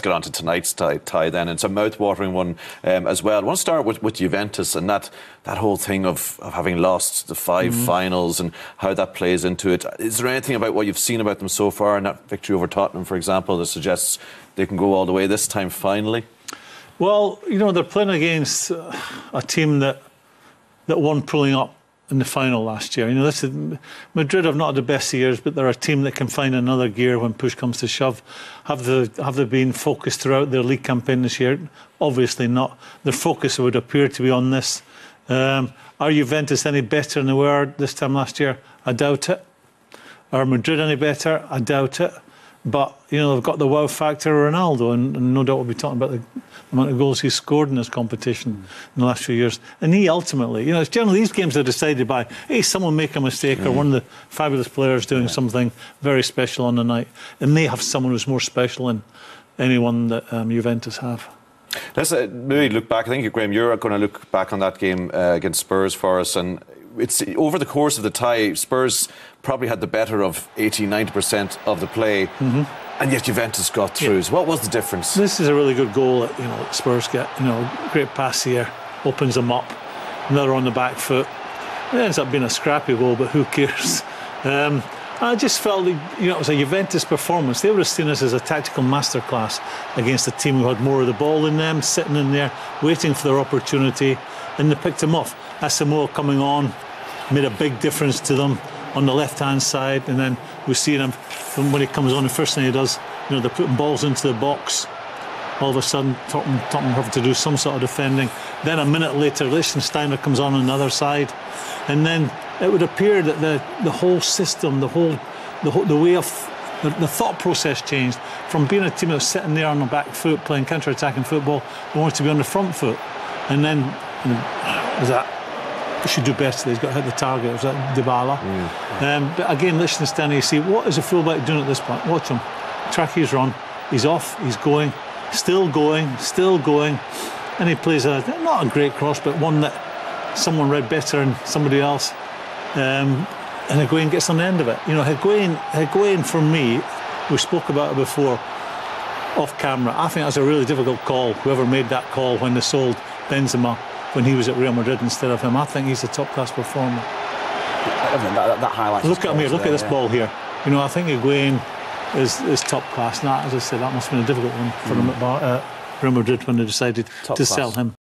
let's get on to tonight's tie then. It's a mouth-watering one as well. I want to start with Juventus and that whole thing of having lost the 5 finals and how that plays into it. Is there anything about what you've seen about them so far in that victory over Tottenham, for example, that suggests they can go all the way this time finally? Well, you know, they're playing against a team that won pulling up in the final last year. You know, Madrid have not had the best years, but they're a team that can find another gear when push comes to shove. Have they been focused throughout their league campaign this year? Obviously not. Their focus would appear to be on this. Are Juventus any better than they were this time last year? I doubt it. Are Madrid any better? I doubt it. But, you know, they've got the wow factor of Ronaldo, and no doubt we'll be talking about the amount of goals he's scored in this competition in the last few years. And he ultimately, you know, it's generally these games are decided by, hey, someone make a mistake or one of the fabulous players doing something very special on the night. And they have someone who's more special than anyone that Juventus have. Let's maybe look back. I think, Graeme, you're going to look back on that game against Spurs for us. And it's over the course of the tie, Spurs probably had the better of 80-90% of the play, and yet Juventus got through. Yeah. So what was the difference? This is a really good goal that, you know, Spurs get. You know, great pass here, opens them up, and they're on the back foot. It ends up being a scrappy goal, but who cares? I just felt, you know, it was a Juventus performance. They would have seen this as a tactical masterclass against a team who had more of the ball in them, sitting in there, waiting for their opportunity, and they picked him off. Asamoah coming on made a big difference to them on the left-hand side, and then we see him from when he comes on. The first thing he does, you know, they're putting balls into the box. All of a sudden, Tottenham have to do some sort of defending. Then a minute later, Lichtsteiner comes on the other side, and then it would appear that the whole system, the way of the thought process changed from being a team that was sitting there on the back foot playing counter-attacking football. They wanted to be on the front foot, and then was that. He should do better. He's got to hit the target. Was that Dybala? But again, Lichtsteiner, you see, what is a fullback doing at this point? Watch him. Track his run. He's off. He's going. Still going. Still going. And he plays not a great cross, but one that someone read better than somebody else. And Higuain gets on the end of it. You know, Higuain for me, we spoke about it before off camera. I think that's a really difficult call, whoever made that call when they sold Benzama when he was at Real Madrid instead of him. I think he's a top-class performer. That highlights. Look at him here. Look at this ball here. You know, I think Higuain is top class. Now, as I said, that must have been a difficult one for them at Real Madrid when they decided to sell him.